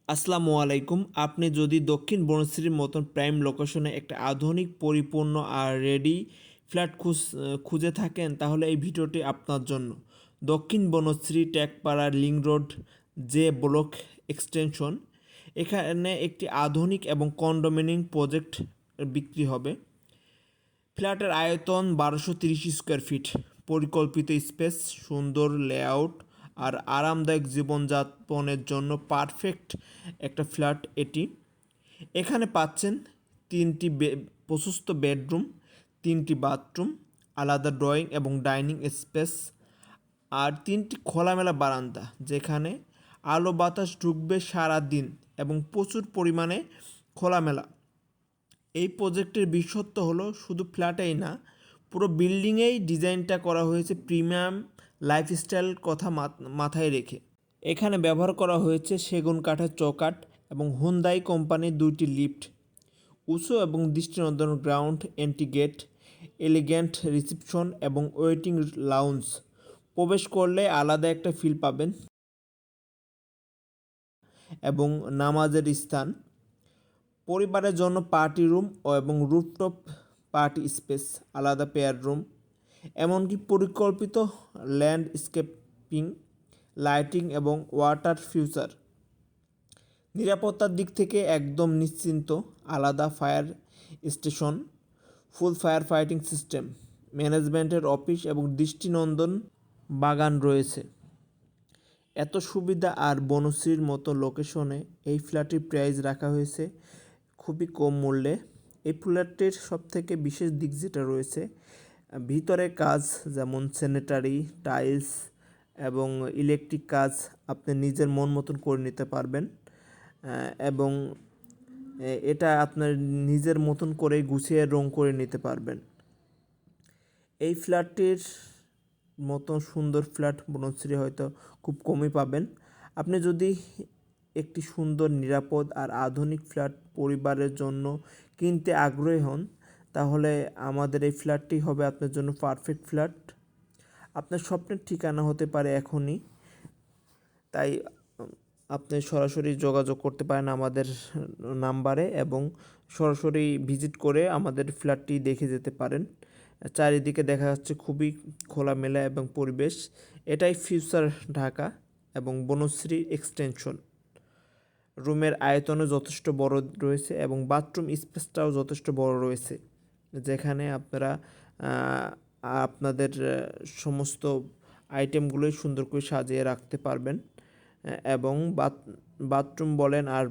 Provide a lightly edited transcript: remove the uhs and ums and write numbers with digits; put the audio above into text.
আসসালামু আলাইকুম। আপনি যদি দক্ষিণ বনশ্রীর মতন প্রাইম লোকেশনে একটা আধুনিক, পরিপূর্ণ আর রেডি ফ্ল্যাট খুঁজে থাকেন, তাহলে এই ভিডিওটি আপনার জন্য। দক্ষিণ বনশ্রী টেকপাড়া লিং রোড যে ব্লক এক্সটেনশন, এখানে একটি আধুনিক এবং কন্ডোমিনিয়াম প্রজেক্ট বিক্রি হবে। ফ্ল্যাটের আয়তন 1230 স্কোয়ার ফিট, পরিকল্পিত স্পেস, সুন্দর লেআউট আর আরামদায়ক জীবনযাপনের জন্য পারফেক্ট একটা ফ্ল্যাট এটি। এখানে পাচ্ছেন তিনটি প্রশস্ত বেডরুম, তিনটি বাথরুম, আলাদা ড্রয়িং এবং ডাইনিং স্পেস আর তিনটি খোলামেলা বারান্দা, যেখানে আলো বাতাস ঢুকবে সারা দিন এবং প্রচুর পরিমাণে খোলামেলা। এই প্রজেক্টের বিশেষত্ব হলো শুধু ফ্ল্যাটেই না, পুরো বিল্ডিংয়েই ডিজাইনটা করা হয়েছে প্রিমিয়াম লাইফস্টাইল কথা মাথায় রেখে। এখানে ব্যবহার করা হয়েছে সেগুন কাঠের চৌকাঠ এবং হুন্দাই কোম্পানির 2টি লিফট, উঁচু এবং দৃষ্টিনন্দন ground entry gate, elegant reception এবং ওয়েটিং লাউঞ্জ। প্রবেশ করলে আলাদা একটা ফিল পাবেন এবং নামাজের স্থান, পরিবারের জন্য পার্টি রুম এবং রুফটপ পার্টি স্পেস, আলাদা পেয়ার রুম, এমনকি পরিকল্পিত ল্যান্ডস্কেপিং, লাইটিং এবং ওয়াটার ফিউচার। নিরাপত্তার দিক থেকে একদম নিশ্চিন্ত, আলাদা ফায়ার স্টেশন, ফুল ফায়ার ফাইটিং সিস্টেম, ম্যানেজমেন্টের অফিস এবং দৃষ্টিনন্দন বাগান রয়েছে। এত সুবিধা আর বনশ্রীর মতো লোকেশনে এই ফ্ল্যাটটির প্রাইস রাখা হয়েছে খুবই কম মূল্যে। এই ফ্ল্যাটটির সবথেকে বিশেষ দিক যেটা রয়েছে, ভিতরে কাজ যেমন স্যানিটারি, টাইলস এবং ইলেকট্রিক কাজ আপনি নিজের মন মতন করে নিতে পারবেন এবং এটা আপনার নিজের মতন করে গুছিয়ে রং করে নিতে পারবেন। এই ফ্ল্যাটটির মতো সুন্দর ফ্ল্যাট বনশ্রী হয়তো খুব কমই পাবেন। আপনি যদি একটি সুন্দর, নিরাপদ আর আধুনিক ফ্ল্যাট পরিবারের জন্য কিনতে আগ্রহী হন, তাহলে আমাদের এই ফ্ল্যাটটি হবে আপনার জন্য পারফেক্ট ফ্ল্যাট। আপনার স্বপ্নের ঠিকানা হতে পারে এখনই, তাই আপনি সরাসরি যোগাযোগ করতে পারেন আমাদের নাম্বারে এবং সরাসরি ভিজিট করে আমাদের ফ্ল্যাটটি দেখে যেতে পারেন। চারিদিকে দেখা যাচ্ছে খুবই খোলামেলা এবং পরিবেশ। এটাই ফিউচার ঢাকা এবং বনশ্রী এক্সটেনশন। রুমের আয়তনও যথেষ্ট বড় রয়েছে এবং বাথরুম স্পেসটাও যথেষ্ট বড় রয়েছে, যেখানে আপনারা আপনাদের সমস্ত আইটেমগুলোই সুন্দর করে সাজিয়ে রাখতে পারবেন এবং বাথরুম বলেন আর